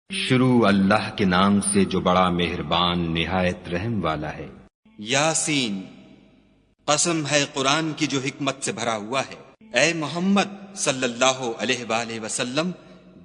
شروع اللہ کے نام سے جو بڑا مہربان نہایت رحم والا ہے۔ یاسین، قسم ہے قرآن کی جو حکمت سے بھرا ہوا ہے۔ اے محمد صلی اللہ علیہ وآلہ وسلم،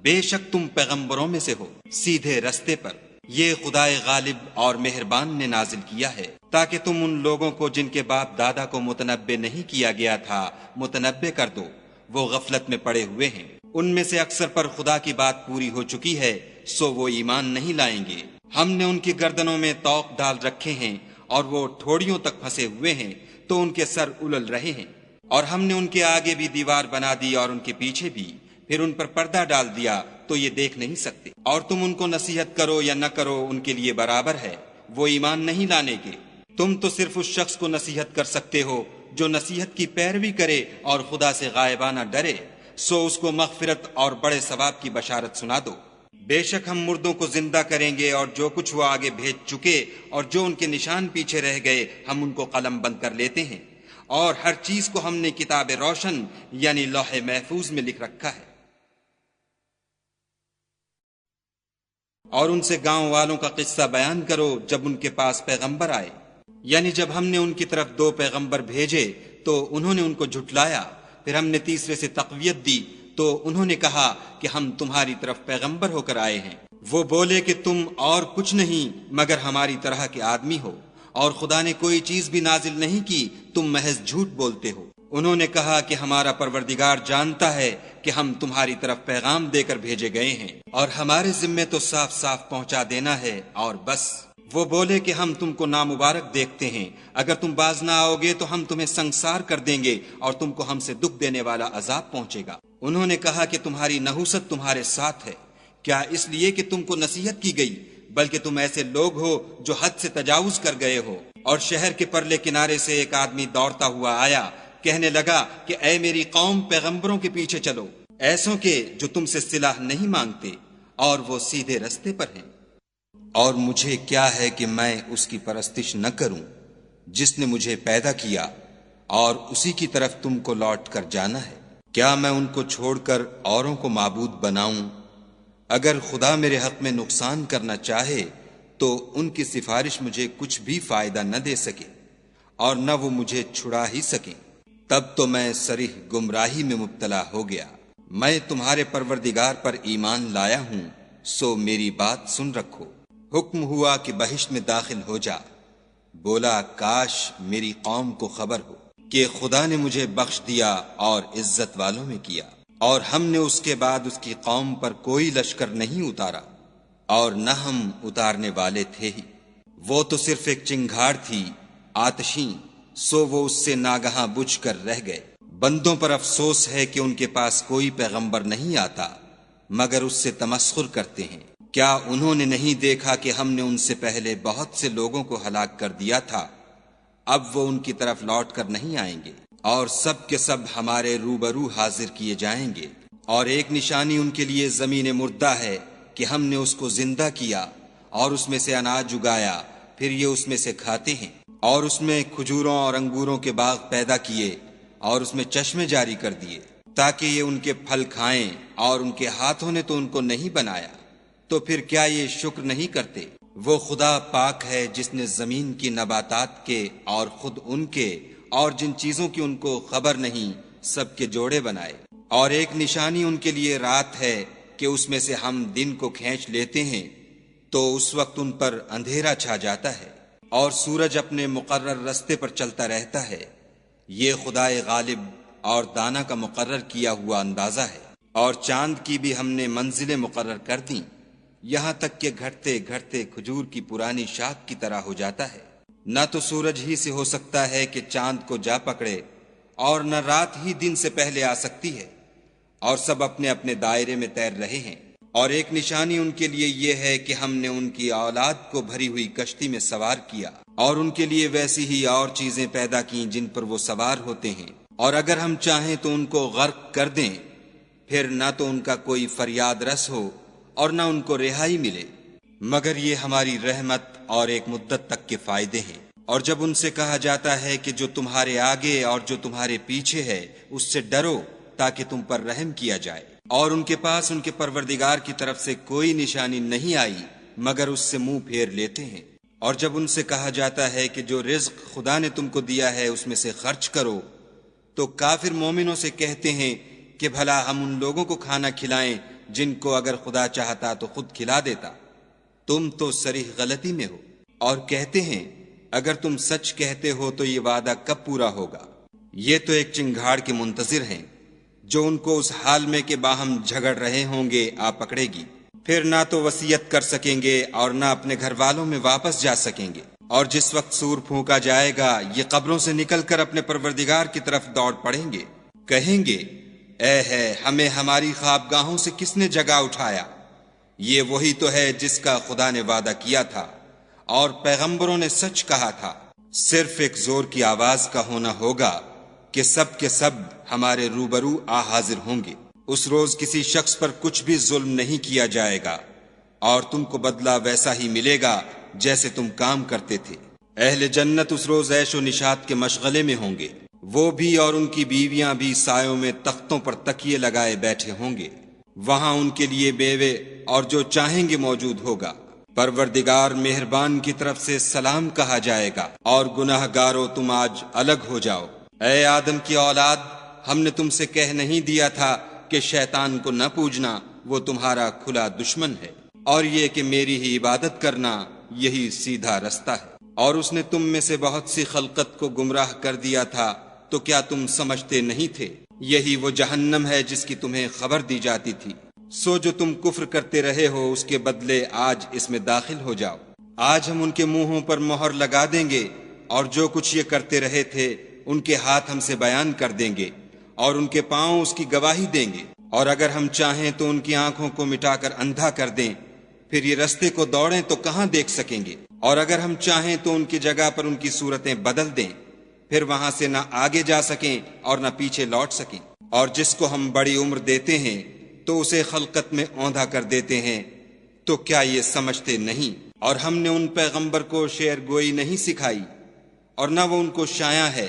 بے شک تم پیغمبروں میں سے ہو، سیدھے رستے پر۔ یہ خدائے غالب اور مہربان نے نازل کیا ہے تاکہ تم ان لوگوں کو جن کے باپ دادا کو متنبع نہیں کیا گیا تھا متنبع کر دو، وہ غفلت میں پڑے ہوئے ہیں۔ ان میں سے اکثر پر خدا کی بات پوری ہو چکی ہے، سو وہ ایمان نہیں لائیں گے۔ ہم نے ان کی گردنوں میں طوق ڈال رکھے ہیں اور وہ ٹھوڑیوں تک پھنسے ہوئے ہیں تو ان کے سر الل رہے ہیں، اور ہم نے ان کے آگے بھی دیوار بنا دی اور ان کے پیچھے بھی، پھر ان پر پردہ ڈال دیا تو یہ دیکھ نہیں سکتے۔ اور تم ان کو نصیحت کرو یا نہ کرو ان کے لیے برابر ہے، وہ ایمان نہیں لانے کے۔ تم تو صرف اس شخص کو نصیحت کر سکتے ہو جو نصیحت کی پیروی کرے اور خدا سے غائبانہ ڈرے، سو اس کو مغفرت اور بڑے ثواب کی بشارت سنا دو۔ بے شک ہم مردوں کو زندہ کریں گے، اور جو کچھ وہ آگے بھیج چکے اور جو ان کے نشان پیچھے رہ گئے ہم ان کو قلم بند کر لیتے ہیں، اور ہر چیز کو ہم نے کتاب روشن یعنی لوح محفوظ میں لکھ رکھا ہے۔ اور ان سے گاؤں والوں کا قصہ بیان کرو جب ان کے پاس پیغمبر آئے، یعنی جب ہم نے ان کی طرف 2 پیغمبر بھیجے تو انہوں نے ان کو جھٹلایا، پھر ہم نے تیسرے سے تقویت دی تو انہوں نے کہا کہ ہم تمہاری طرف پیغمبر ہو کر آئے ہیں۔ وہ بولے کہ تم اور کچھ نہیں مگر ہماری طرح کے آدمی ہو، اور خدا نے کوئی چیز بھی نازل نہیں کی، تم محض جھوٹ بولتے ہو۔ انہوں نے کہا کہ ہمارا پروردگار جانتا ہے کہ ہم تمہاری طرف پیغام دے کر بھیجے گئے ہیں، اور ہمارے ذمے تو صاف صاف پہنچا دینا ہے اور بس۔ وہ بولے کہ ہم تم کو نامبارک دیکھتے ہیں، اگر تم باز نہ آؤ گے تو ہم تمہیں سنگسار کر دیں گے اور تم کو ہم سے دکھ دینے والا عذاب پہنچے گا۔ انہوں نے کہا کہ تمہاری نحوست تمہارے ساتھ ہے، کیا اس لیے کہ تم کو نصیحت کی گئی؟ بلکہ تم ایسے لوگ ہو جو حد سے تجاوز کر گئے ہو۔ اور شہر کے پرلے کنارے سے ایک آدمی دوڑتا ہوا آیا، کہنے لگا کہ اے میری قوم، پیغمبروں کے پیچھے چلو، ایسوں کے جو تم سے صلاح نہیں مانگتے اور وہ سیدھے رستے پر ہیں۔ اور مجھے کیا ہے کہ میں اس کی پرستش نہ کروں جس نے مجھے پیدا کیا، اور اسی کی طرف تم کو لوٹ کر جانا ہے۔ کیا میں ان کو چھوڑ کر اوروں کو معبود بناؤں؟ اگر خدا میرے حق میں نقصان کرنا چاہے تو ان کی سفارش مجھے کچھ بھی فائدہ نہ دے سکے، اور نہ وہ مجھے چھڑا ہی سکیں۔ تب تو میں صریح گمراہی میں مبتلا ہو گیا۔ میں تمہارے پروردگار پر ایمان لایا ہوں، سو میری بات سن رکھو۔ حکم ہوا کہ بہشت میں داخل ہو جا۔ بولا کاش میری قوم کو خبر ہو کہ خدا نے مجھے بخش دیا اور عزت والوں میں کیا، اور ہم نے اس کے بعد اس کی قوم پر کوئی لشکر نہیں اتارا، اور نہ ہم اتارنے والے تھے ہی۔ وہ تو صرف ایک چنگھاڑ تھی آتشیں، سو وہ اس سے ناگہاں بجھ کر رہ گئے۔ بندوں پر افسوس ہے کہ ان کے پاس کوئی پیغمبر نہیں آتا مگر اس سے تمسخر کرتے ہیں۔ کیا انہوں نے نہیں دیکھا کہ ہم نے ان سے پہلے بہت سے لوگوں کو ہلاک کر دیا تھا؟ اب وہ ان کی طرف لوٹ کر نہیں آئیں گے، اور سب کے سب ہمارے روبرو حاضر کیے جائیں گے۔ اور ایک نشانی ان کے لیے زمین مردہ ہے کہ ہم نے اس کو زندہ کیا اور اس میں سے اناج اگایا، پھر یہ اس میں سے کھاتے ہیں، اور اس میں کھجوروں اور انگوروں کے باغ پیدا کیے اور اس میں چشمے جاری کر دیے تاکہ یہ ان کے پھل کھائیں، اور ان کے ہاتھوں نے تو ان کو نہیں بنایا، تو پھر کیا یہ شکر نہیں کرتے؟ وہ خدا پاک ہے جس نے زمین کی نباتات کے اور خود ان کے اور جن چیزوں کی ان کو خبر نہیں سب کے جوڑے بنائے۔ اور ایک نشانی ان کے لیے رات ہے کہ اس میں سے ہم دن کو کھینچ لیتے ہیں تو اس وقت ان پر اندھیرا چھا جاتا ہے، اور سورج اپنے مقرر رستے پر چلتا رہتا ہے۔ یہ خدائے غالب اور دانا کا مقرر کیا ہوا اندازہ ہے۔ اور چاند کی بھی ہم نے منزلیں مقرر کر دیں، یہاں تک کہ گھٹتے گھٹتے کھجور کی پرانی شاخ کی طرح ہو جاتا ہے۔ نہ تو سورج ہی سے ہو سکتا ہے کہ چاند کو جا پکڑے، اور نہ رات ہی دن سے پہلے آ سکتی ہے، اور سب اپنے اپنے دائرے میں تیر رہے ہیں۔ اور ایک نشانی ان کے لیے یہ ہے کہ ہم نے ان کی اولاد کو بھری ہوئی کشتی میں سوار کیا، اور ان کے لیے ویسی ہی اور چیزیں پیدا کیں جن پر وہ سوار ہوتے ہیں، اور اگر ہم چاہیں تو ان کو غرق کر دیں، پھر نہ تو ان کا کوئی فریاد رس ہو اور نہ ان کو رہائی ملے، مگر یہ ہماری رحمت اور ایک مدت تک کے فائدے ہیں۔ اور جب ان سے کہا جاتا ہے کہ جو تمہارے آگے اور جو تمہارے پیچھے ہے اس سے ڈرو تاکہ تم پر رحم کیا جائے، اور ان کے پاس ان کے پروردگار کی طرف سے کوئی نشانی نہیں آئی مگر اس سے منہ پھیر لیتے ہیں۔ اور جب ان سے کہا جاتا ہے کہ جو رزق خدا نے تم کو دیا ہے اس میں سے خرچ کرو، تو کافر مومنوں سے کہتے ہیں کہ بھلا ہم ان لوگوں کو کھانا کھلائیں جن کو اگر خدا چاہتا تو خود کھلا دیتا، تم تو صریح غلطی میں ہو۔ اور کہتے ہیں اگر تم سچ کہتے ہو تو یہ وعدہ کب پورا ہوگا؟ یہ تو ایک چنگھاڑ کے منتظر ہیں جو ان کو اس حال میں کہ باہم جھگڑ رہے ہوں گے آ پکڑے گی، پھر نہ تو وصیت کر سکیں گے اور نہ اپنے گھر والوں میں واپس جا سکیں گے۔ اور جس وقت سور پھونکا جائے گا یہ قبروں سے نکل کر اپنے پروردگار کی طرف دوڑ پڑیں گے، کہیں گے اے ہے ہمیں ہماری خوابگاہوں سے کس نے جگا اٹھایا؟ یہ وہی تو ہے جس کا خدا نے وعدہ کیا تھا اور پیغمبروں نے سچ کہا تھا۔ صرف ایک زور کی آواز کا ہونا ہوگا کہ سب کے سب ہمارے روبرو آ حاضر ہوں گے۔ اس روز کسی شخص پر کچھ بھی ظلم نہیں کیا جائے گا اور تم کو بدلہ ویسا ہی ملے گا جیسے تم کام کرتے تھے۔ اہل جنت اس روز عیش و نشاط کے مشغلے میں ہوں گے، وہ بھی اور ان کی بیویاں بھی سایوں میں تختوں پر تکیے لگائے بیٹھے ہوں گے، وہاں ان کے لیے بیوے اور جو چاہیں گے موجود ہوگا۔ پروردگار مہربان کی طرف سے سلام کہا جائے گا اور گناہ گارو تم آج الگ ہو جاؤ۔ اے آدم کی اولاد، ہم نے تم سے کہہ نہیں دیا تھا کہ شیطان کو نہ پوجنا، وہ تمہارا کھلا دشمن ہے، اور یہ کہ میری ہی عبادت کرنا یہی سیدھا رستہ ہے۔ اور اس نے تم میں سے بہت سی خلقت کو گمراہ کر دیا تھا، تو کیا تم سمجھتے نہیں تھے؟ یہی وہ جہنم ہے جس کی تمہیں خبر دی جاتی تھی۔ سو جو تم کفر کرتے رہے ہو اس کے بدلے آج اس میں داخل ہو جاؤ۔ آج ہم ان کے منہوں پر مہر لگا دیں گے اور جو کچھ یہ کرتے رہے تھے ان کے ہاتھ ہم سے بیان کر دیں گے اور ان کے پاؤں اس کی گواہی دیں گے۔ اور اگر ہم چاہیں تو ان کی آنکھوں کو مٹا کر اندھا کر دیں، پھر یہ رستے کو دوڑیں تو کہاں دیکھ سکیں گے؟ اور اگر ہم چاہیں تو ان کی جگہ پر ان کی صورتیں بدل دیں، پھر وہاں سے نہ آگے جا سکیں اور نہ پیچھے لوٹ سکیں۔ اور جس کو ہم بڑی عمر دیتے ہیں تو اسے خلقت میں اوندھا کر دیتے ہیں، تو کیا یہ سمجھتے نہیں؟ اور ہم نے ان پیغمبر کو شعر گوئی نہیں سکھائی اور نہ وہ ان کو شایع ہے،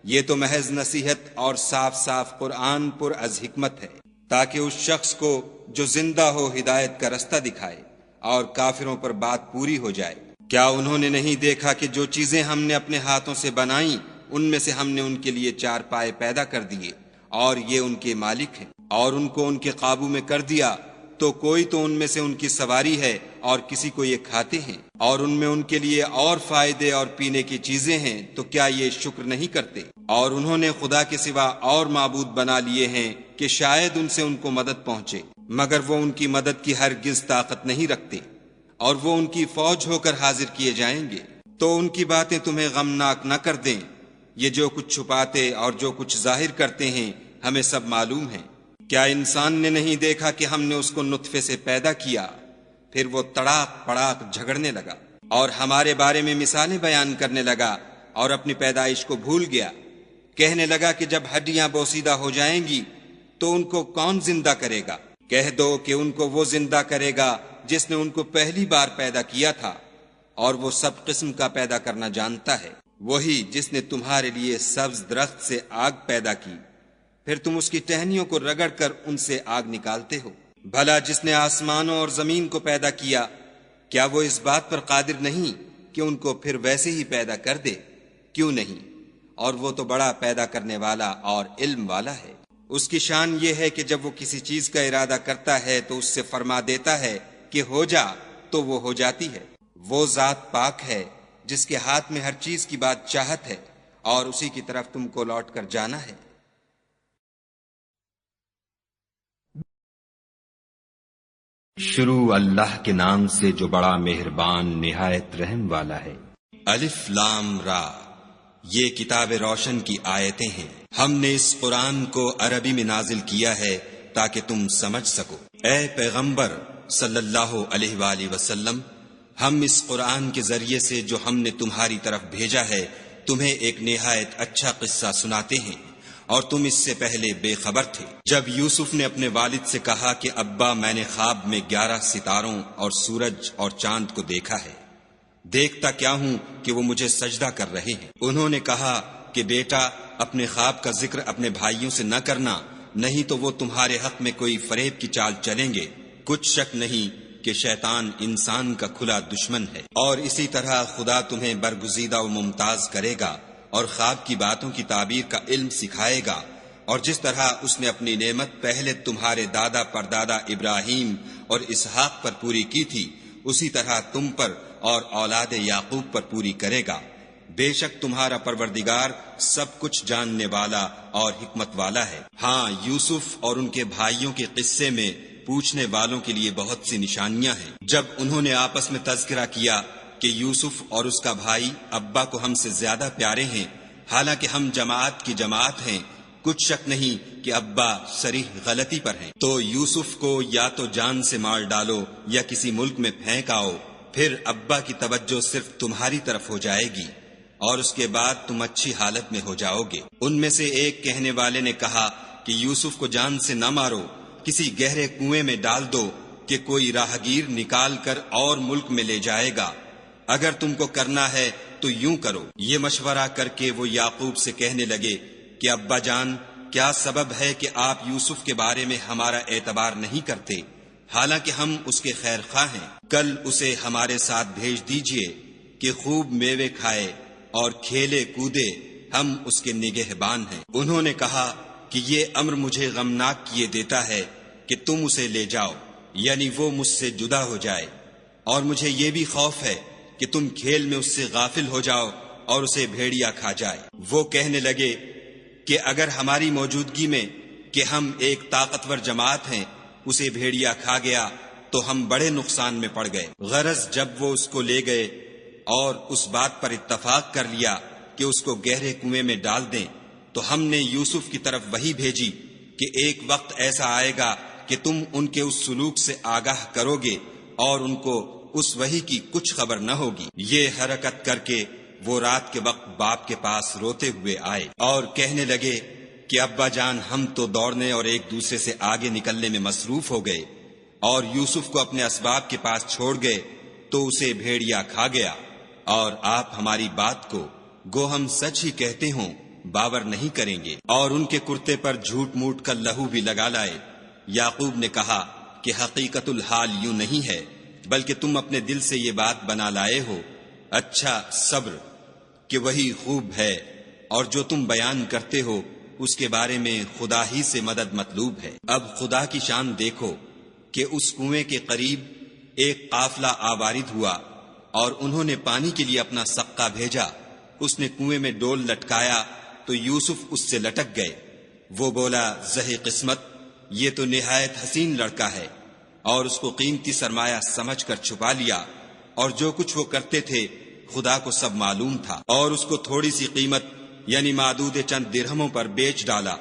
یہ تو محض نصیحت اور صاف صاف قرآن پر از حکمت ہے، تاکہ اس شخص کو جو زندہ ہو ہدایت کا رستہ دکھائے اور کافروں پر بات پوری ہو جائے۔ کیا انہوں نے نہیں دیکھا کہ جو چیزیں ہم نے اپنے ہاتھوں سے بنائیں ان میں سے ہم نے ان کے لیے چار پائے پیدا کر دیے اور یہ ان کے مالک ہیں، اور ان کو ان کے قابو میں کر دیا تو کوئی تو ان میں سے ان کی سواری ہے اور کسی کو یہ کھاتے ہیں، اور ان میں ان کے لیے اور فائدے اور پینے کی چیزیں ہیں، تو کیا یہ شکر نہیں کرتے؟ اور انہوں نے خدا کے سوا اور معبود بنا لیے ہیں کہ شاید ان سے ان کو مدد پہنچے، مگر وہ ان کی مدد کی ہرگز طاقت نہیں رکھتے، اور وہ ان کی فوج ہو کر حاضر کیے جائیں گے۔ تو ان کی باتیں تمہیں غمناک نہ کر دیں، یہ جو کچھ چھپاتے اور جو کچھ ظاہر کرتے ہیں ہمیں سب معلوم ہے۔ کیا انسان نے نہیں دیکھا کہ ہم نے اس کو نطفے سے پیدا کیا، پھر وہ تڑاک پڑاک جھگڑنے لگا اور ہمارے بارے میں مثالیں بیان کرنے لگا اور اپنی پیدائش کو بھول گیا، کہنے لگا کہ جب ہڈیاں بوسیدہ ہو جائیں گی تو ان کو کون زندہ کرے گا؟ کہہ دو کہ ان کو وہ زندہ کرے گا جس نے ان کو پہلی بار پیدا کیا تھا، اور وہ سب قسم کا پیدا کرنا جانتا ہے، وہی جس نے تمہارے لیے سبز درخت سے آگ پیدا کی، پھر تم اس کی ٹہنیوں کو رگڑ کر ان سے آگ نکالتے ہو۔ بھلا جس نے آسمانوں اور زمین کو پیدا کیا، کیا وہ اس بات پر قادر نہیں کہ ان کو پھر ویسے ہی پیدا کر دے؟ کیوں نہیں؟ اور وہ تو بڑا پیدا کرنے والا اور علم والا ہے۔ اس کی شان یہ ہے کہ جب وہ کسی چیز کا ارادہ کرتا ہے تو اس سے فرما دیتا ہے کہ ہو جا، تو وہ ہو جاتی ہے۔ وہ ذات پاک ہے جس کے ہاتھ میں ہر چیز کی بات چاہت ہے، اور اسی کی طرف تم کو لوٹ کر جانا ہے۔ شروع اللہ کے نام سے جو بڑا مہربان نہایت رحم والا ہے۔ الف لام را، یہ کتاب روشن کی آیتیں ہیں، ہم نے اس قرآن کو عربی میں نازل کیا ہے تاکہ تم سمجھ سکو۔ اے پیغمبر صلی اللہ علیہ وآلہ وسلم، ہم اس قرآن کے ذریعے سے جو ہم نے تمہاری طرف بھیجا ہے تمہیں ایک نہایت اچھا قصہ سناتے ہیں، اور تم اس سے پہلے بے خبر تھے۔ جب یوسف نے اپنے والد سے کہا کہ ابا میں نے خواب میں 11 ستاروں اور سورج اور چاند کو دیکھا ہے، دیکھتا کیا ہوں کہ وہ مجھے سجدہ کر رہے ہیں۔ انہوں نے کہا کہ بیٹا اپنے خواب کا ذکر اپنے بھائیوں سے نہ کرنا نہیں تو وہ تمہارے حق میں کوئی فریب کی چال چلیں گے۔ کچھ شک نہیں کہ شیطان انسان کا کھلا دشمن ہے، اور اسی طرح خدا تمہیں برگزیدہ و ممتاز کرے گا اور خواب کی باتوں کی تعبیر کا علم سکھائے گا، اور جس طرح اس نے اپنی نعمت پہلے تمہارے دادا پردادا ابراہیم اور اسحاق پر پوری کی تھی، اسی طرح تم پر اور اولاد یعقوب پر پوری کرے گا۔ بے شک تمہارا پروردگار سب کچھ جاننے والا اور حکمت والا ہے۔ ہاں، یوسف اور ان کے بھائیوں کے قصے میں پوچھنے والوں کے لیے بہت سی نشانیاں ہیں۔ جب انہوں نے آپس میں تذکرہ کیا کہ یوسف اور اس کا بھائی ابا کو ہم سے زیادہ پیارے ہیں، حالانکہ ہم جماعت کی جماعت ہیں، کچھ شک نہیں کہ ابا صریح غلطی پر ہیں، تو یوسف کو یا تو جان سے مار ڈالو یا کسی ملک میں پھینک آؤ، پھر ابا کی توجہ صرف تمہاری طرف ہو جائے گی اور اس کے بعد تم اچھی حالت میں ہو جاؤ گے۔ ان میں سے ایک کہنے والے نے کہا کہ یوسف کو جان سے نہ مارو، کسی گہرے کنویں میں ڈال دو کہ کوئی راہگیر نکال کر اور ملک میں لے جائے گا، اگر تم کو کرنا ہے تو یوں کرو۔ یہ مشورہ کر کے وہ یعقوب سے کہنے لگے کہ ابا جان، کیا سبب ہے کہ آپ یوسف کے بارے میں ہمارا اعتبار نہیں کرتے، حالانکہ ہم اس کے خیر خواہ ہیں؟ کل اسے ہمارے ساتھ بھیج دیجئے کہ خوب میوے کھائے اور کھیلے کودے، ہم اس کے نگہبان ہیں۔ انہوں نے کہا کہ یہ امر مجھے غمناک کیے دیتا ہے کہ تم اسے لے جاؤ، یعنی وہ مجھ سے جدا ہو جائے، اور مجھے یہ بھی خوف ہے کہ تم کھیل میں اس سے غافل ہو جاؤ اور اسے بھیڑیا کھا جائے۔ وہ کہنے لگے کہ اگر ہماری موجودگی میں کہ ہم ایک طاقتور جماعت ہیں اسے بھیڑیا کھا گیا تو ہم بڑے نقصان میں پڑ گئے۔ غرض جب وہ اس کو لے گئے اور اس بات پر اتفاق کر لیا کہ اس کو گہرے کنویں میں ڈال دیں، تو ہم نے یوسف کی طرف وحی بھیجی کہ ایک وقت ایسا آئے گا کہ تم ان کے اس سلوک سے آگاہ کرو گے اور ان کو اس وحی کی کچھ خبر نہ ہوگی۔ یہ حرکت کر کے وہ رات کے وقت باپ کے پاس روتے ہوئے آئے اور کہنے لگے کہ ابا جان، ہم تو دوڑنے اور ایک دوسرے سے آگے نکلنے میں مصروف ہو گئے اور یوسف کو اپنے اسباب کے پاس چھوڑ گئے تو اسے بھیڑیا کھا گیا، اور آپ ہماری بات کو گو ہم سچ ہی کہتے ہوں باور نہیں کریں گے، اور ان کے کرتے پر جھوٹ موٹ کا لہو بھی لگا لائے۔ یعقوب نے کہا کہ حقیقت الحال یوں نہیں ہے، بلکہ تم اپنے دل سے یہ بات بنا لائے ہو۔ اچھا، صبر کہ وہی خوب ہے، اور جو تم بیان کرتے ہو اس کے بارے میں خدا ہی سے مدد مطلوب ہے۔ اب خدا کی شان دیکھو کہ اس کنویں کے قریب ایک قافلہ آوارد ہوا اور انہوں نے پانی کے لیے اپنا سقا بھیجا۔ اس نے کنویں میں ڈول لٹکایا تو یوسف اس سے لٹک گئے۔ وہ بولا، زہ قسمت، یہ تو نہایت حسین لڑکا ہے، اور اس کو قیمتی سرمایہ سمجھ کر چھپا لیا، اور جو کچھ وہ کرتے تھے خدا کو سب معلوم تھا، اور اس کو تھوڑی سی قیمت یعنی معدود چند درہموں پر بیچ ڈالا،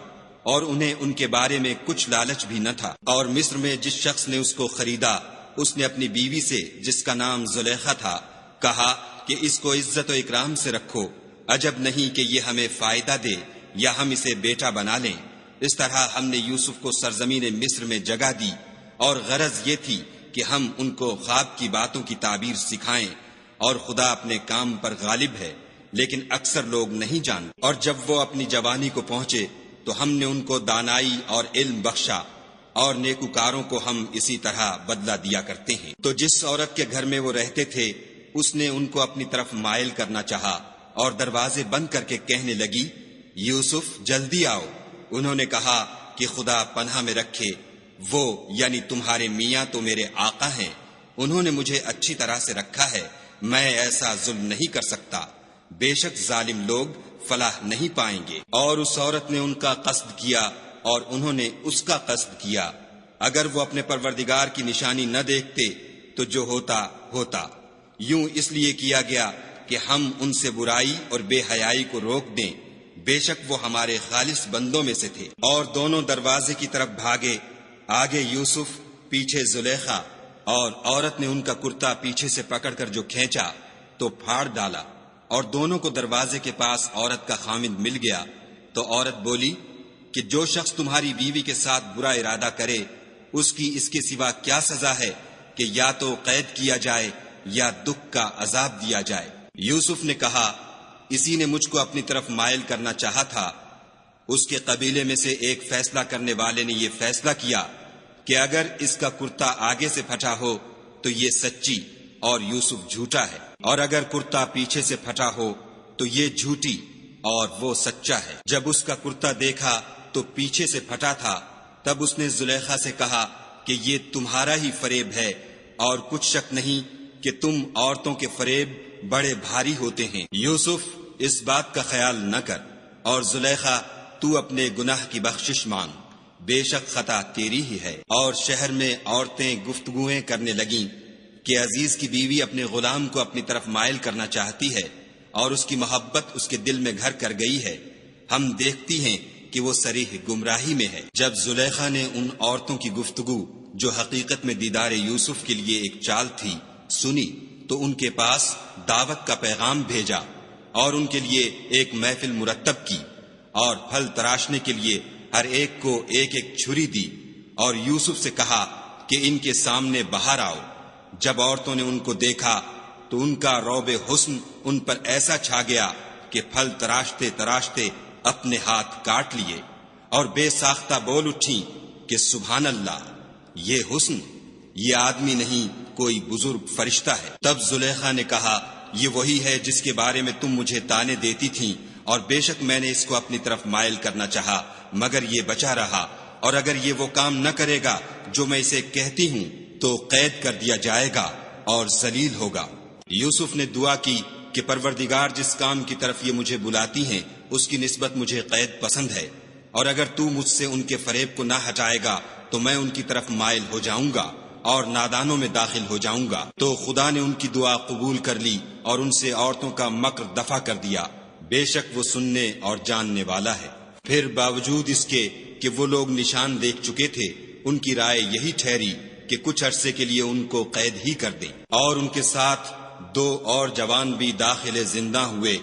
اور انہیں ان کے بارے میں کچھ لالچ بھی نہ تھا۔ اور مصر میں جس شخص نے اس کو خریدا، اس نے اپنی بیوی سے جس کا نام زلیخا تھا کہا کہ اس کو عزت و اکرام سے رکھو، عجب نہیں کہ یہ ہمیں فائدہ دے یا ہم اسے بیٹا بنا لیں۔ اس طرح ہم نے یوسف کو سرزمین مصر میں جگہ دی، اور غرض یہ تھی کہ ہم ان کو خواب کی باتوں کی تعبیر سکھائیں، اور خدا اپنے کام پر غالب ہے، لیکن اکثر لوگ نہیں جانتے۔ اور جب وہ اپنی جوانی کو پہنچے تو ہم نے ان کو دانائی اور علم بخشا، اور نیکوکاروں کو ہم اسی طرح بدلہ دیا کرتے ہیں۔ تو جس عورت کے گھر میں وہ رہتے تھے اس نے ان کو اپنی طرف مائل کرنا چاہا، اور دروازے بند کر کے کہنے لگی، یوسف جلدی آؤ۔ انہوں نے کہا کہ خدا پناہ میں رکھے، وہ یعنی تمہارے میاں تو میرے آقا ہیں، انہوں نے مجھے اچھی طرح سے رکھا ہے، میں ایسا ظلم نہیں کر سکتا، بے شک ظالم لوگ فلاح نہیں پائیں گے۔ اور اس عورت نے ان کا قصد کیا اور انہوں نے اس کا قصد کیا۔ اگر وہ اپنے پروردگار کی نشانی نہ دیکھتے تو جو ہوتا ہوتا، یوں اس لیے کیا گیا کہ ہم ان سے برائی اور بے حیائی کو روک دیں، بے شک وہ ہمارے خالص بندوں میں سے تھے۔ اور دونوں دروازے کی طرف بھاگے، آگے یوسف، پیچھے زلیخا، اور عورت نے ان کا کرتا پیچھے سے پکڑ کر جو کھینچا تو پھاڑ ڈالا، اور دونوں کو دروازے کے پاس عورت کا خامند مل گیا۔ تو عورت بولی کہ جو شخص تمہاری بیوی کے ساتھ برا ارادہ کرے اس کی اس کے سوا کیا سزا ہے کہ یا تو قید کیا جائے یا دکھ کا عذاب دیا جائے۔ یوسف نے کہا، اسی نے مجھ کو اپنی طرف مائل کرنا چاہا تھا، اس کے قبیلے میں سے ایک فیصلہ کرنے والے نے یہ فیصلہ کیا کہ اگر اس کا کرتا آگے سے پھٹا ہو تو یہ سچی اور یوسف جھوٹا ہے، اور اگر کرتا پیچھے سے پھٹا ہو تو یہ جھوٹی اور وہ سچا ہے۔ جب اس کا کرتا دیکھا تو پیچھے سے پھٹا تھا، تب اس نے زلیخا سے کہا کہ یہ تمہارا ہی فریب ہے، اور کچھ شک نہیں کہ تم عورتوں کے فریب بڑے بھاری ہوتے ہیں۔ یوسف اس بات کا خیال نہ کر، اور زلیخا تو اپنے گناہ کی بخشش مانگ، بے شک خطا تیری ہی ہے۔ اور شہر میں عورتیں گفتگویں کرنے لگیں کہ عزیز کی بیوی اپنے غلام کو اپنی طرف مائل کرنا چاہتی ہے، اور اس کی محبت اس کے دل میں گھر کر گئی ہے، ہم دیکھتی ہیں کہ وہ صریح گمراہی میں ہے۔ جب زلیخا نے ان عورتوں کی گفتگو جو حقیقت میں دیدار یوسف کے لیے ایک چال تھی سنی، تو ان کے پاس دعوت کا پیغام بھیجا اور ان کے لیے ایک محفل مرتب کی، اور پھل تراشنے کے لیے ہر ایک کو ایک ایک چھری دی، اور یوسف سے کہا کہ ان کے سامنے باہر آؤ۔ جب عورتوں نے ان کو دیکھا تو ان کا روب حسن ان پر ایسا چھا گیا کہ پھل تراشتے تراشتے اپنے ہاتھ کاٹ لیے، اور بے ساختہ بول اٹھیں کہ سبحان اللہ، یہ حسن، یہ آدمی نہیں کوئی بزرگ فرشتہ ہے۔ تب زلیخا نے کہا یہ وہی ہے جس کے بارے میں تم مجھے تانے دیتی تھیں، اور بے شک میں نے اس کو اپنی طرف مائل کرنا چاہا مگر یہ بچا رہا، اور اگر یہ وہ کام نہ کرے گا جو میں اسے کہتی ہوں تو قید کر دیا جائے گا اور ذلیل ہوگا۔ یوسف نے دعا کی کہ پروردگار جس کام کی طرف یہ مجھے بلاتی ہیں اس کی نسبت مجھے قید پسند ہے، اور اگر تو مجھ سے ان کے فریب کو نہ ہٹائے گا تو میں ان کی طرف مائل ہو جاؤں گا اور نادانوں میں داخل ہو جاؤں گا۔ تو خدا نے ان کی دعا قبول کر لی اور ان سے عورتوں کا مکر دفع کر دیا، بے شک وہ سننے اور جاننے والا ہے۔ پھر باوجود اس کے کہ وہ لوگ نشان دیکھ چکے تھے، ان کی رائے یہی ٹھہری کہ کچھ عرصے کے لیے ان کو قید ہی کر دیں، اور ان کے ساتھ 2 اور جوان بھی داخل زندہ ہوئے۔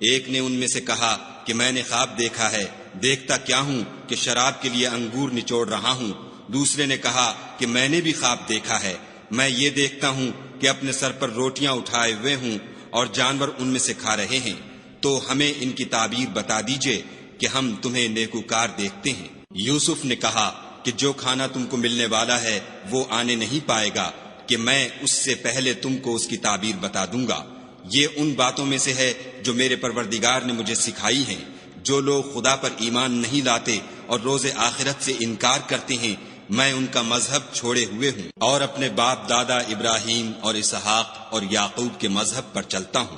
ایک نے ان میں سے کہا کہ میں نے خواب دیکھا ہے، دیکھتا کیا ہوں کہ شراب کے لیے انگور نچوڑ رہا ہوں۔ دوسرے نے کہا کہ میں نے بھی خواب دیکھا ہے، میں یہ دیکھتا ہوں کہ اپنے سر پر روٹیاں اٹھائے ہوئے ہوں اور جانور ان میں سے کھا رہے ہیں، تو ہمیں ان کی تعبیر بتا دیجئے کہ ہم تمہیں نیکوکار دیکھتے ہیں۔ یوسف نے کہا کہ جو کھانا تم کو ملنے والا ہے وہ آنے نہیں پائے گا کہ میں اس سے پہلے تم کو اس کی تعبیر بتا دوں گا۔ یہ ان باتوں میں سے ہے جو میرے پروردگار نے مجھے سکھائی ہیں۔ جو لوگ خدا پر ایمان نہیں لاتے اور روز آخرت سے انکار کرتے ہیں، میں ان کا مذہب چھوڑے ہوئے ہوں اور اپنے باپ دادا ابراہیم اور اسحاق اور یعقوب کے مذہب پر چلتا ہوں۔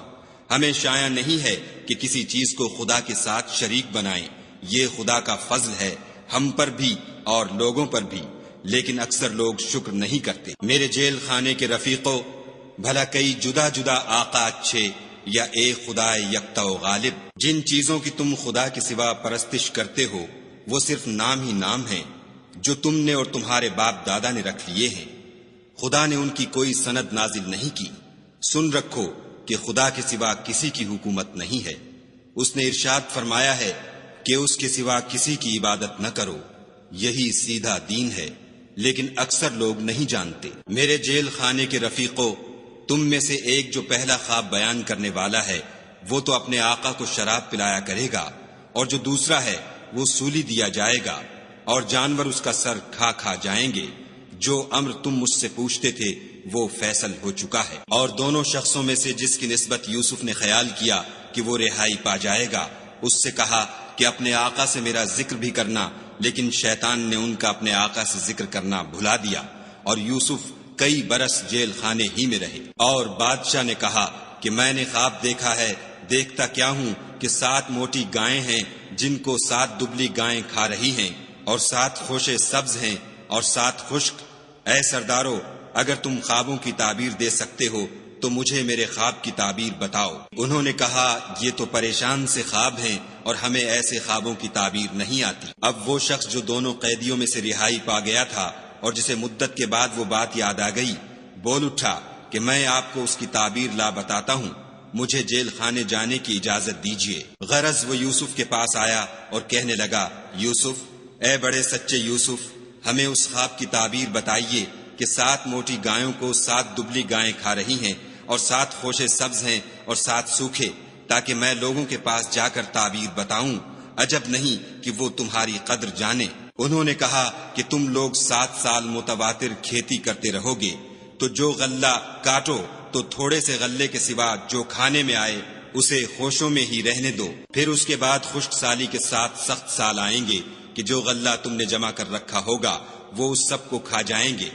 ہمیں شایع نہیں ہے کہ کسی چیز کو خدا کے ساتھ شریک بنائیں، یہ خدا کا فضل ہے ہم پر بھی اور لوگوں پر بھی، لیکن اکثر لوگ شکر نہیں کرتے۔ میرے جیل خانے کے رفیقوں، بھلا کئی جدا جدا آقا اچھے یا ایک خدا یکتا و غالب؟ جن چیزوں کی تم خدا کے سوا پرستش کرتے ہو وہ صرف نام ہی نام ہیں جو تم نے اور تمہارے باپ دادا نے رکھ لیے ہیں، خدا نے ان کی کوئی سند نازل نہیں کی۔ سن رکھو کہ خدا کے سوا کسی کی حکومت نہیں ہے۔ اس نے ارشاد فرمایا ہے کہ اس کے سوا کسی کی عبادت نہ کرو، یہی سیدھا دین ہے، لیکن اکثر لوگ نہیں جانتے۔ میرے جیل خانے کے رفیقوں، تم میں سے ایک جو پہلا خواب بیان کرنے والا ہے وہ تو اپنے آقا کو شراب پلایا کرے گا، اور جو دوسرا ہے وہ سولی دیا جائے گا اور جانور اس کا سر کھا کھا جائیں گے۔ جو امر تم مجھ سے پوچھتے تھے وہ فیصل ہو چکا ہے۔ اور دونوں شخصوں میں سے جس کی نسبت یوسف نے خیال کیا کہ وہ رہائی پا جائے گا، اس سے کہا کہ اپنے آقا سے میرا ذکر بھی کرنا، لیکن شیطان نے ان کا اپنے آقا سے ذکر کرنا بھلا دیا، اور یوسف کئی برس جیل خانے ہی میں رہے۔ اور بادشاہ نے کہا کہ میں نے خواب دیکھا ہے، دیکھتا کیا ہوں کہ 7 موٹی گائیں ہیں جن کو 7 دبلی گائیں کھا رہی ہیں، اور 7 خوشے سبز ہیں اور 7 خشک۔ اے سردارو، اگر تم خوابوں کی تعبیر دے سکتے ہو تو مجھے میرے خواب کی تعبیر بتاؤ۔ انہوں نے کہا یہ تو پریشان سے خواب ہیں اور ہمیں ایسے خوابوں کی تعبیر نہیں آتی۔ اب وہ شخص جو دونوں قیدیوں میں سے رہائی پا گیا تھا اور جسے مدت کے بعد وہ بات یاد آ گئی، بول اٹھا کہ میں آپ کو اس کی تعبیر لا بتاتا ہوں، مجھے جیل خانے جانے کی اجازت دیجیے۔ غرض وہ یوسف کے پاس آیا اور کہنے لگا، یوسف، اے بڑے سچے یوسف، ہمیں اس خواب کی تعبیر بتائیے کہ 7 موٹی گایوں کو 7 دبلی گائیں کھا رہی ہیں اور 7 خوشے سبز ہیں اور 7 سوکھے، تاکہ میں لوگوں کے پاس جا کر تعبیر بتاؤں۔ عجب نہیں کہ وہ تمہاری قدر جانے۔ انہوں نے کہا کہ تم لوگ 7 سال متواتر کھیتی کرتے رہو گے، تو جو غلہ کاٹو تو تھوڑے سے غلے کے سوا جو کھانے میں آئے اسے خوشوں میں ہی رہنے دو، پھر اس کے بعد خشک سالی کے ساتھ سخت سال آئیں گے کہ جو غلہ تم نے جمع کر رکھا ہوگا وہ اس سب کو کھا جائیں گے،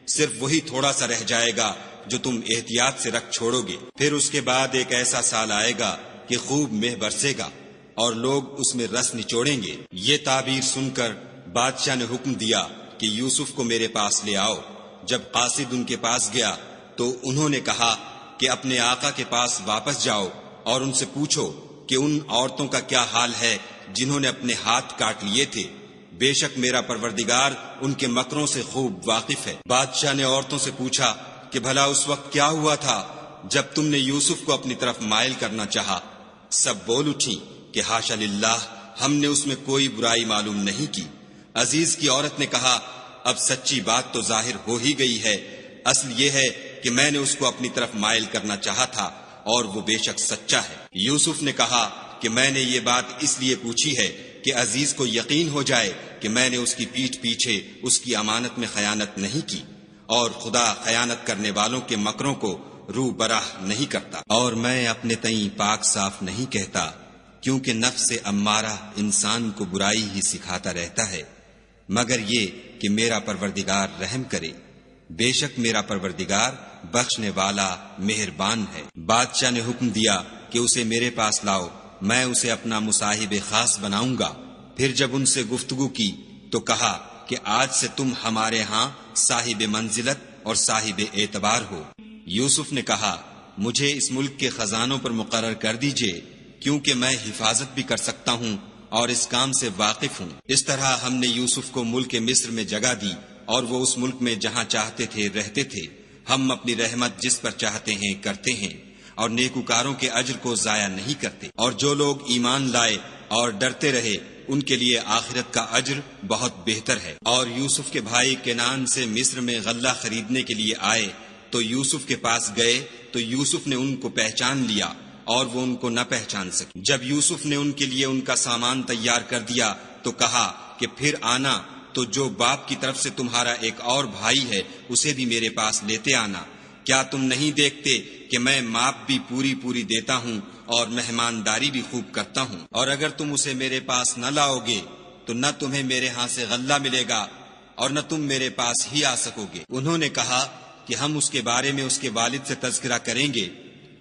صرف وہی تھوڑا سا رہ جائے گا جو تم احتیاط سے رکھ چھوڑو گے۔ پھر اس کے بعد ایک ایسا سال آئے گا کہ خوب مہ برسے گا اور لوگ اس میں رس نچوڑیں گے۔ یہ تعبیر سن کر بادشاہ نے حکم دیا کہ یوسف کو میرے پاس لے آؤ۔ جب قاصد ان کے پاس گیا تو انہوں نے کہا کہ اپنے آقا کے پاس واپس جاؤ اور ان سے پوچھو کہ ان عورتوں کا کیا حال ہے جنہوں نے اپنے ہاتھ کاٹ لیے تھے، بے شک میرا پروردگار ان کے مکروں سے خوب واقف ہے۔ بادشاہ نے عورتوں سے پوچھا کہ بھلا اس وقت کیا ہوا تھا جب تم نے یوسف کو اپنی طرف مائل کرنا چاہا؟ سب بول اٹھی کہ حاشا للہ، ہم نے اس میں کوئی برائی معلوم نہیں کی۔ عزیز کی عورت نے کہا اب سچی بات تو ظاہر ہو ہی گئی ہے، اصل یہ ہے کہ میں نے اس کو اپنی طرف مائل کرنا چاہا تھا اور وہ بے شک سچا ہے۔ یوسف نے کہا کہ میں نے یہ بات اس لیے پوچھی ہے کہ عزیز کو یقین ہو جائے کہ میں نے اس کی پیٹھ پیچھے اس کی امانت میں خیانت نہیں کی، اور خدا خیانت کرنے والوں کے مکروں کو رو براہ نہیں کرتا، اور میں اپنے تئیں پاک صاف نہیں کہتا، کیونکہ نفس امارہ انسان کو برائی ہی سکھاتا رہتا ہے، مگر یہ کہ میرا پروردگار رحم کرے، بے شک میرا پروردگار بخشنے والا مہربان ہے۔ بادشاہ نے حکم دیا کہ اسے میرے پاس لاؤ، میں اسے اپنا مصاحب خاص بناؤں گا۔ پھر جب ان سے گفتگو کی تو کہا کہ آج سے تم ہمارے ہاں صاحب منزلت اور صاحب اعتبار ہو۔ یوسف نے کہا مجھے اس ملک کے خزانوں پر مقرر کر دیجئے، کیونکہ میں حفاظت بھی کر سکتا ہوں اور اس کام سے واقف ہوں۔ اس طرح ہم نے یوسف کو ملک مصر میں جگہ دی اور وہ اس ملک میں جہاں چاہتے تھے رہتے تھے۔ ہم اپنی رحمت جس پر چاہتے ہیں کرتے ہیں اور نیکوکاروں کے اجر کو ضائع نہیں کرتے، اور جو لوگ ایمان لائے اور ڈرتے رہے ان کے لیے آخرت کا اجر بہت بہتر ہے۔ اور یوسف کے بھائی کنعان سے مصر میں غلہ خریدنے کے لیے آئے تو یوسف کے پاس گئے تو یوسف نے ان کو پہچان لیا اور وہ ان کو نہ پہچان سکے۔ جب یوسف نے ان کے لیے ان کا سامان تیار کر دیا تو کہا کہ پھر آنا تو جو باپ کی طرف سے تمہارا ایک اور بھائی ہے اسے بھی میرے پاس لیتے آنا۔ کیا تم نہیں دیکھتے کہ میں ماپ بھی پوری دیتا ہوں اور مہمانداری بھی خوب کرتا ہوں؟ اور اگر تم اسے میرے پاس نہ لاؤ گے تو نہ تمہیں میرے ہاں سے غلہ ملے گا اور نہ تم میرے پاس ہی آ سکو گے۔ انہوں نے کہا کہ ہم اس کے بارے میں اس کے والد سے تذکرہ کریں گے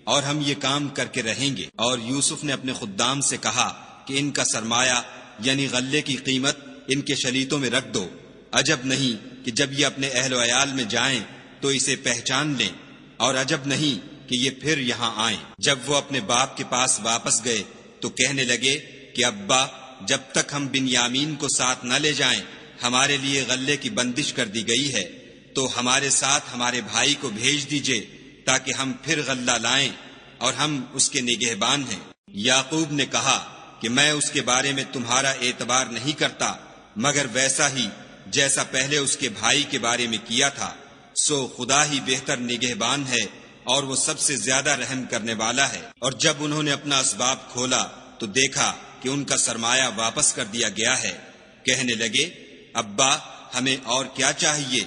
اور ہم یہ کام کر کے رہیں گے۔ اور یوسف نے اپنے خدام سے کہا کہ ان کا سرمایہ یعنی غلے کی قیمت ان کے شلیتوں میں رکھ دو، عجب نہیں کہ جب یہ اپنے اہل و عیال میں جائیں تو اسے پہچان لیں، اور عجب نہیں کہ یہ پھر یہاں آئیں۔ جب وہ اپنے باپ کے پاس واپس گئے تو کہنے لگے کہ ابا، جب تک ہم بنیامین کو ساتھ نہ لے جائیں ہمارے لیے غلے کی بندش کر دی گئی ہے، تو ہمارے ساتھ ہمارے بھائی کو بھیج دیجئے تاکہ ہم پھر غلہ لائیں اور ہم اس کے نگہبان ہیں۔ یعقوب نے کہا کہ میں اس کے بارے میں تمہارا اعتبار نہیں کرتا مگر ویسا ہی جیسا پہلے اس کے بھائی کے بارے میں کیا تھا، سو خدا ہی بہتر نگہبان ہے اور وہ سب سے زیادہ رحم کرنے والا ہے۔ اور جب انہوں نے اپنا اسباب کھولا تو دیکھا کہ ان کا سرمایہ واپس کر دیا گیا ہے۔ کہنے لگے ابا، ہمیں اور کیا چاہیے؟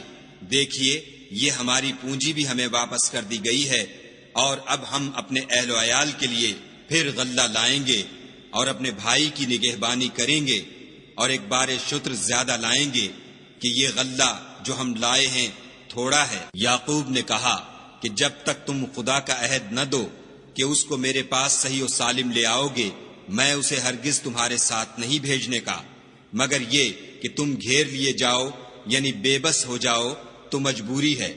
دیکھیے یہ ہماری پونجی بھی ہمیں واپس کر دی گئی ہے، اور اب ہم اپنے اہل و عیال کے لیے پھر غلہ لائیں گے اور اپنے بھائی کی نگہبانی کریں گے، اور ایک بار شتر زیادہ لائیں گے کہ یہ غلہ جو ہم لائے ہیں تھوڑا ہے۔ یعقوب نے کہا کہ جب تک تم خدا کا عہد نہ دو کہ اس کو میرے پاس صحیح و سالم لے آؤ گے، میں اسے ہرگز تمہارے ساتھ نہیں بھیجنے کا، مگر یہ کہ تم گھیر لیے جاؤ یعنی بے بس ہو جاؤ تو مجبوری ہے۔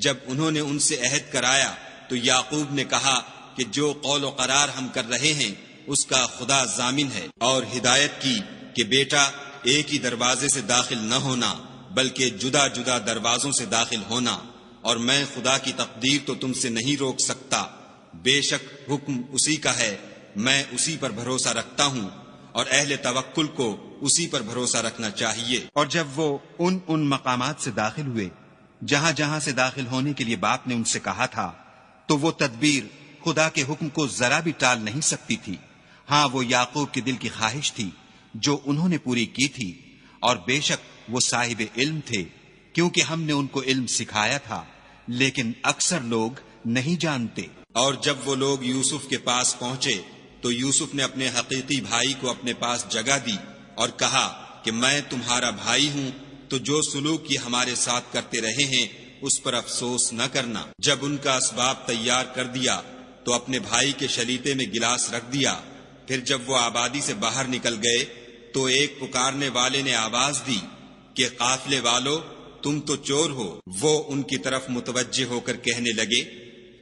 جب انہوں نے ان سے عہد کرایا تو یعقوب نے کہا کہ جو قول و قرار ہم کر رہے ہیں اس کا خدا ضامن ہے، اور ہدایت کی کہ بیٹا ایک ہی دروازے سے داخل نہ ہونا بلکہ جدا جدا دروازوں سے داخل ہونا، اور میں خدا کی تقدیر تو تم سے نہیں روک سکتا، بے شک حکم اسی کا ہے، میں اسی پر بھروسہ رکھتا ہوں، اور اہل توکل کو اسی پر بھروسہ رکھنا چاہیے۔ اور جب وہ ان مقامات سے داخل ہوئے جہاں جہاں سے داخل ہونے کے لیے باپ نے ان سے کہا تھا تو وہ تدبیر خدا کے حکم کو ذرا بھی ٹال نہیں سکتی تھی۔ ہاں وہ یعقوب کے دل کی خواہش تھی جو انہوں نے پوری کی تھی، اور بے شک وہ صاحب علم تھے، کیونکہ ہم نے ان کو علم سکھایا تھا، لیکن اکثر لوگ نہیں جانتے۔ اور جب وہ لوگ یوسف کے پاس پہنچے تو یوسف نے اپنے حقیقی بھائی کو اپنے پاس جگہ دی اور کہا کہ میں تمہارا بھائی ہوں، تو جو سلوک یہ ہمارے ساتھ کرتے رہے ہیں اس پر افسوس نہ کرنا۔ جب ان کا اسباب تیار کر دیا تو اپنے بھائی کے شلیتے میں گلاس رکھ دیا۔ پھر جب وہ آبادی سے باہر نکل گئے تو ایک پکارنے والے نے آواز دی کہ قافلے والو، تم تو چور ہو۔ وہ ان کی طرف متوجہ ہو کر کہنے لگے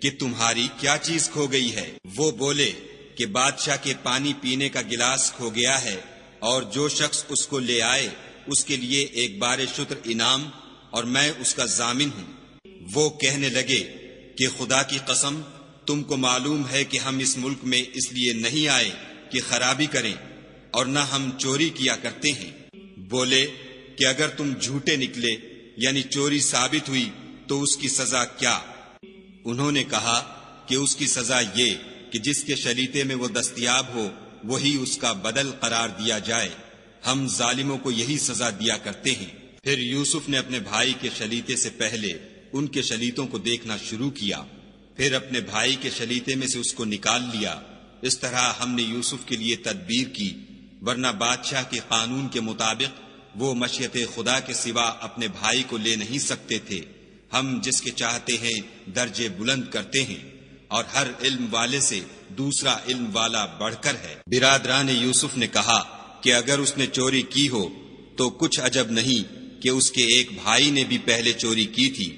کہ تمہاری کیا چیز کھو گئی ہے؟ وہ بولے کہ بادشاہ کے پانی پینے کا گلاس کھو گیا ہے، اور جو شخص اس کو لے آئے اس کے لیے ایک بار شتر انعام، اور میں اس کا ضامن ہوں۔ وہ کہنے لگے کہ خدا کی قسم، تم کو معلوم ہے کہ ہم اس ملک میں اس لیے نہیں آئے کہ خرابی کریں، اور نہ ہم چوری کیا کرتے ہیں۔ بولے کہ اگر تم جھوٹے نکلے یعنی چوری ثابت ہوئی تو اس کی سزا کیا؟ انہوں نے کہا کہ اس کی سزا یہ کہ جس کے شلیتے میں وہ دستیاب ہو وہی اس کا بدل قرار دیا جائے، ہم ظالموں کو یہی سزا دیا کرتے ہیں۔ پھر یوسف نے اپنے بھائی کے شلیتے سے پہلے ان کے شلیتوں کو دیکھنا شروع کیا، پھر اپنے بھائی کے شلیتے میں سے اس کو نکال لیا۔ اس طرح ہم نے یوسف کے لیے تدبیر کی، ورنہ بادشاہ کے قانون کے مطابق وہ مشیت خدا کے سوا اپنے بھائی کو لے نہیں سکتے تھے۔ ہم جس کے چاہتے ہیں درجے بلند کرتے ہیں، اور ہر علم والے سے دوسرا علم والا بڑھ کر ہے۔ برادران یوسف نے کہا کہ اگر اس نے چوری کی ہو تو کچھ عجب نہیں کہ اس کے ایک بھائی نے بھی پہلے چوری کی تھی۔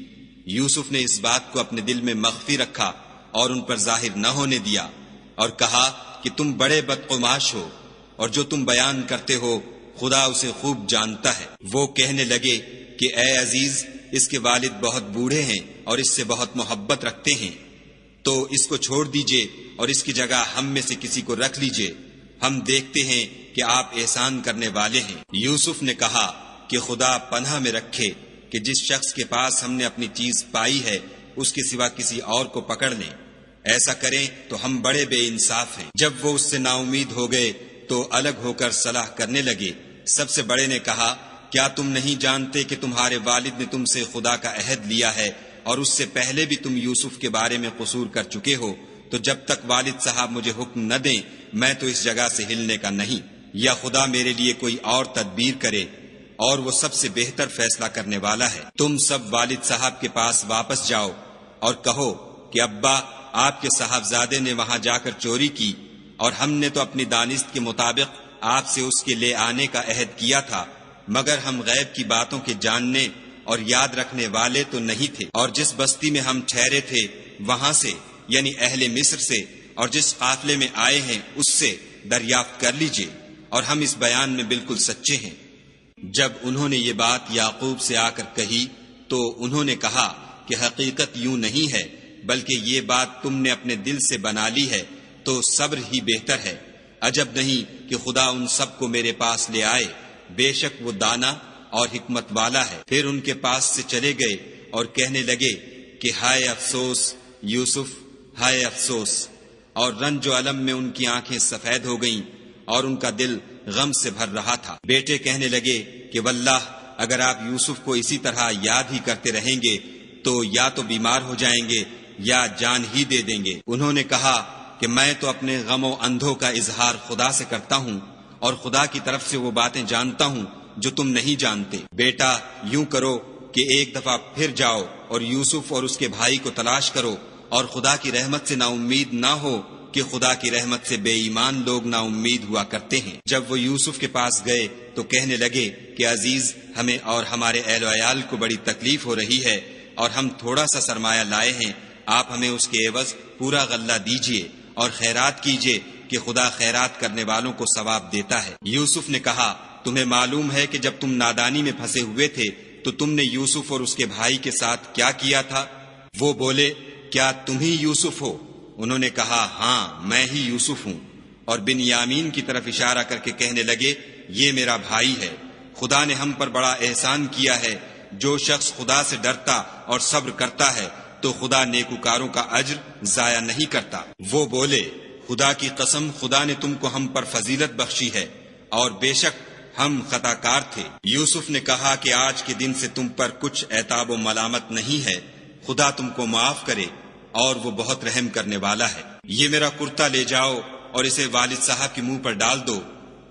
یوسف نے اس بات کو اپنے دل میں مخفی رکھا اور ان پر ظاہر نہ ہونے دیا، اور کہا کہ تم بڑے بدقماش ہو، اور جو تم بیان کرتے ہو خدا اسے خوب جانتا ہے۔ وہ کہنے لگے کہ اے عزیز، اس کے والد بہت بوڑھے ہیں اور اس سے بہت محبت رکھتے ہیں، تو اس کو چھوڑ دیجئے اور اس کی جگہ ہم میں سے کسی کو رکھ لیجئے، ہم دیکھتے ہیں کہ آپ احسان کرنے والے ہیں۔ یوسف نے کہا کہ خدا پناہ میں رکھے کہ جس شخص کے پاس ہم نے اپنی چیز پائی ہے اس کے سوا کسی اور کو پکڑ لیں، ایسا کریں تو ہم بڑے بے انصاف ہیں۔ جب وہ اس سے نا امید ہو گئے تو الگ ہو کر صلاح کرنے لگے۔ سب سے بڑے نے کہا، کیا تم نہیں جانتے کہ تمہارے والد نے تم سے خدا کا عہد لیا ہے، اور اس سے پہلے بھی تم یوسف کے بارے میں قصور کر چکے ہو، تو جب تک والد صاحب مجھے حکم نہ دیں میں تو اس جگہ سے ہلنے کا نہیں، یا خدا میرے لیے کوئی اور تدبیر کرے، اور وہ سب سے بہتر فیصلہ کرنے والا ہے۔ تم سب والد صاحب کے پاس واپس جاؤ اور کہو کہ ابا، آپ کے صاحبزادے نے وہاں جا کر چوری کی، اور ہم نے تو اپنی دانست کے مطابق آپ سے اس کے لے آنے کا عہد کیا تھا، مگر ہم غیب کی باتوں کے جاننے اور یاد رکھنے والے تو نہیں تھے، اور جس بستی میں ہم ٹھہرے تھے وہاں سے یعنی اہل مصر سے، اور جس قافلے میں آئے ہیں اس سے دریافت کر لیجئے، اور ہم اس بیان میں بالکل سچے ہیں۔ جب انہوں نے یہ بات یعقوب سے آ کر کہی تو انہوں نے کہا کہ حقیقت یوں نہیں ہے، بلکہ یہ بات تم نے اپنے دل سے بنا لی ہے، تو صبر ہی بہتر ہے۔ عجب نہیں کہ خدا ان سب کو میرے پاس لے آئے، بے شک وہ دانا اور حکمت والا ہے۔ پھر ان کے پاس سے چلے گئے اور کہنے لگے کہ ہائے افسوس یوسف، ہائے افسوس، اور رنج و الم میں ان کی آنکھیں سفید ہو گئیں اور ان کا دل غم سے بھر رہا تھا۔ بیٹے کہنے لگے کہ واللہ اگر آپ یوسف کو اسی طرح یاد ہی کرتے رہیں گے تو یا تو بیمار ہو جائیں گے یا جان ہی دے دیں گے۔ انہوں نے کہا کہ میں تو اپنے غم و اندھوں کا اظہار خدا سے کرتا ہوں، اور خدا کی طرف سے وہ باتیں جانتا ہوں جو تم نہیں جانتے۔ بیٹا یوں کرو کہ ایک دفعہ پھر جاؤ اور یوسف اور اس کے بھائی کو تلاش کرو، اور خدا کی رحمت سے نا امید نہ ہو کہ خدا کی رحمت سے بے ایمان لوگ نا امید ہوا کرتے ہیں۔ جب وہ یوسف کے پاس گئے تو کہنے لگے کہ عزیز، ہمیں اور ہمارے اہل و عیال کو بڑی تکلیف ہو رہی ہے، اور ہم تھوڑا سا سرمایہ لائے ہیں، آپ ہمیں اس کے عوض پورا غلہ دیجئے اور خیرات کیجئے کہ خدا خیرات کرنے والوں کو ثواب دیتا ہے۔ یوسف نے کہا، تمہیں معلوم ہے کہ جب تم نادانی میں پھنسے ہوئے تھے تو تم نے یوسف اور اس کے بھائی کے ساتھ کیا کیا تھا؟ وہ بولے، کیا تم ہی یوسف ہو؟ انہوں نے کہا، ہاں میں ہی یوسف ہوں، اور بنیامین کی طرف اشارہ کر کے کہنے لگے، یہ میرا بھائی ہے، خدا نے ہم پر بڑا احسان کیا ہے۔ جو شخص خدا سے ڈرتا اور صبر کرتا ہے تو خدا نیکوکاروں کا اجر ضائع نہیں کرتا۔ وہ بولے، خدا کی قسم، خدا نے تم کو ہم پر فضیلت بخشی ہے، اور بے شک ہم خطا کار تھے۔ یوسف نے کہا کہ آج کے دن سے تم پر کچھ عتاب و ملامت نہیں ہے، خدا تم کو معاف کرے اور وہ بہت رحم کرنے والا ہے۔ یہ میرا کرتا لے جاؤ اور اسے والد صاحب کے منہ پر ڈال دو،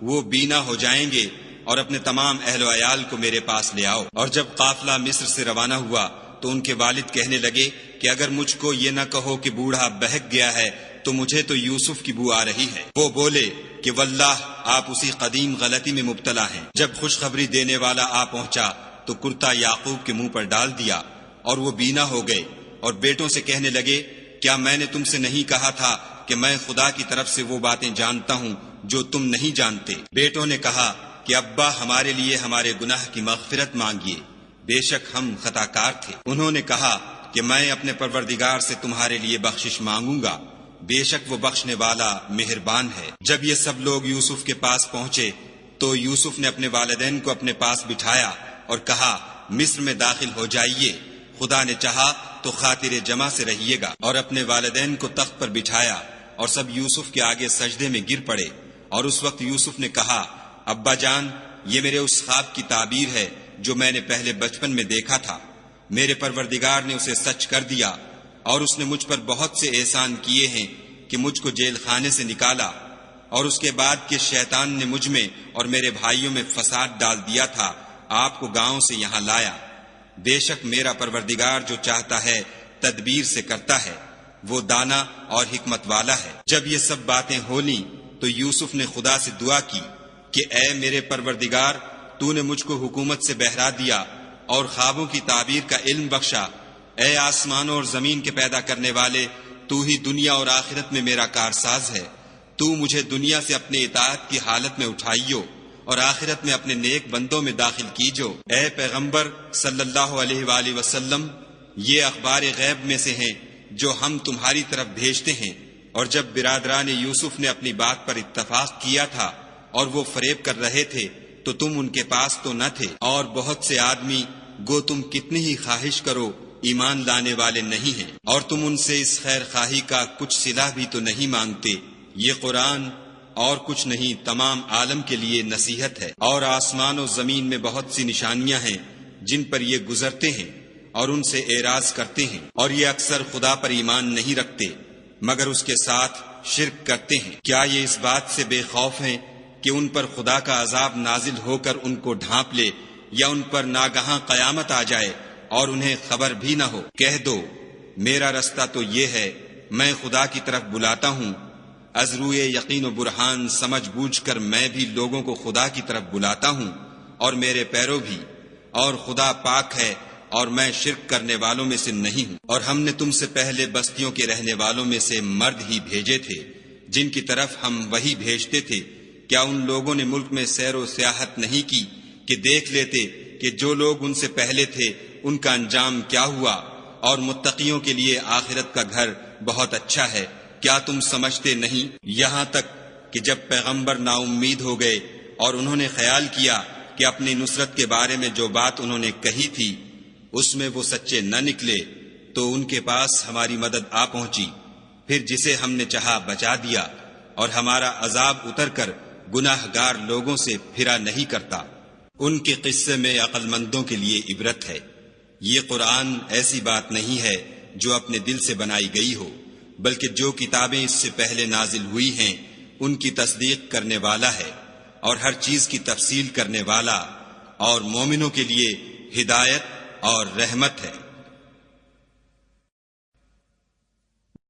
وہ بینا ہو جائیں گے، اور اپنے تمام اہل و عیال کو میرے پاس لے آؤ۔ اور جب قافلہ مصر سے روانہ ہوا تو ان کے والد کہنے لگے کہ اگر مجھ کو یہ نہ کہو کہ بوڑھا بہک گیا ہے تو مجھے تو یوسف کی بو آ رہی ہے۔ وہ بولے کہ واللہ آپ اسی قدیم غلطی میں مبتلا ہیں۔ جب خوشخبری دینے والا آ پہنچا تو کرتا یعقوب کے منہ پر ڈال دیا اور وہ بینا ہو گئے، اور بیٹوں سے کہنے لگے کیا میں نے تم سے نہیں کہا تھا کہ میں خدا کی طرف سے وہ باتیں جانتا ہوں جو تم نہیں جانتے؟ بیٹوں نے کہا کہ ابا ہمارے لیے ہمارے گناہ کی مغفرت مانگیے، بے شک ہم خطا کار تھے۔ انہوں نے کہا کہ میں اپنے پروردگار سے تمہارے لیے بخشش مانگوں گا، بے شک وہ بخشنے والا مہربان ہے۔ جب یہ سب لوگ یوسف کے پاس پہنچے تو یوسف نے اپنے والدین کو اپنے پاس بٹھایا اور کہا مصر میں داخل ہو جائیے، خدا نے چاہا تو خاطر جمع سے رہیے گا۔ اور اپنے والدین کو تخت پر بٹھایا اور سب یوسف کے آگے سجدے میں گر پڑے۔ اور اس وقت یوسف نے کہا ابا جان، یہ میرے اس خواب کی تعبیر ہے جو میں نے پہلے بچپن میں دیکھا تھا، میرے پروردگار نے اسے سچ کر دیا، اور اس نے مجھ پر بہت سے احسان کیے ہیں کہ مجھ کو جیل خانے سے نکالا، اور اس کے بعد کہ شیطان نے مجھ میں اور میرے بھائیوں میں فساد ڈال دیا تھا، آپ کو گاؤں سے یہاں لایا۔ بے شک میرا پروردگار جو چاہتا ہے تدبیر سے کرتا ہے، وہ دانا اور حکمت والا ہے۔ جب یہ سب باتیں ہولیں تو یوسف نے خدا سے دعا کی کہ اے میرے پروردگار، تو نے مجھ کو حکومت سے بہرا دیا اور خوابوں کی تعبیر کا علم بخشا۔ اے آسمانوں اور زمین کے پیدا کرنے والے، تو ہی دنیا اور آخرت میں میرا کارساز ہے۔ تو مجھے دنیا سے اپنے اطاعت کی حالت میں اٹھائیو اور آخرت میں اپنے نیک بندوں میں داخل کیجو۔ اے پیغمبر صلی اللہ علیہ وآلہ وسلم، یہ اخبار غیب میں سے ہیں جو ہم تمہاری طرف بھیجتے ہیں۔ اور جب برادران یوسف نے اپنی بات پر اتفاق کیا تھا اور وہ فریب کر رہے تھے تو تم ان کے پاس تو نہ تھے، اور بہت سے آدمی گو تم کتنی ہی خواہش کرو ایمان لانے والے نہیں ہیں، اور تم ان سے اس خیر خواہی کا کچھ صلہ بھی تو نہیں مانگتے۔ یہ قرآن اور کچھ نہیں تمام عالم کے لیے نصیحت ہے، اور آسمان و زمین میں بہت سی نشانیاں ہیں جن پر یہ گزرتے ہیں اور ان سے اعراض کرتے ہیں، اور یہ اکثر خدا پر ایمان نہیں رکھتے مگر اس کے ساتھ شرک کرتے ہیں۔ کیا یہ اس بات سے بے خوف ہیں کہ ان پر خدا کا عذاب نازل ہو کر ان کو ڈھانپ لے، یا ان پر ناگہاں قیامت آ جائے اور انہیں خبر بھی نہ ہو؟ کہہ دو میرا رستہ تو یہ ہے، میں خدا کی طرف بلاتا ہوں، از روئے یقین و برہان سمجھ بوجھ کر میں بھی لوگوں کو خدا کی طرف بلاتا ہوں، اور میرے پیرو بھی، اور خدا پاک ہے اور میں شرک کرنے والوں میں سے نہیں ہوں۔ اور ہم نے تم سے پہلے بستیوں کے رہنے والوں میں سے مرد ہی بھیجے تھے جن کی طرف ہم وہی بھیجتے تھے۔ کیا ان لوگوں نے ملک میں سیر و سیاحت نہیں کی کہ دیکھ لیتے کہ جو لوگ ان سے پہلے تھے ان کا انجام کیا ہوا، اور متقیوں کے لیے آخرت کا گھر بہت اچھا ہے؟ کیا تم سمجھتے نہیں؟ یہاں تک کہ جب پیغمبر نا امید ہو گئے اور انہوں نے خیال کیا کہ اپنی نصرت کے بارے میں جو بات انہوں نے کہی تھی اس میں وہ سچے نہ نکلے، تو ان کے پاس ہماری مدد آ پہنچی، پھر جسے ہم نے چاہا بچا دیا، اور ہمارا عذاب اتر کر گناہ گار لوگوں سے پھرا نہیں کرتا۔ ان کے قصے میں عقل مندوں کے لیے عبرت ہے۔ یہ قرآن ایسی بات نہیں ہے جو اپنے دل سے بنائی گئی ہو، بلکہ جو کتابیں اس سے پہلے نازل ہوئی ہیں ان کی تصدیق کرنے والا ہے، اور ہر چیز کی تفصیل کرنے والا، اور مومنوں کے لیے ہدایت اور رحمت ہے۔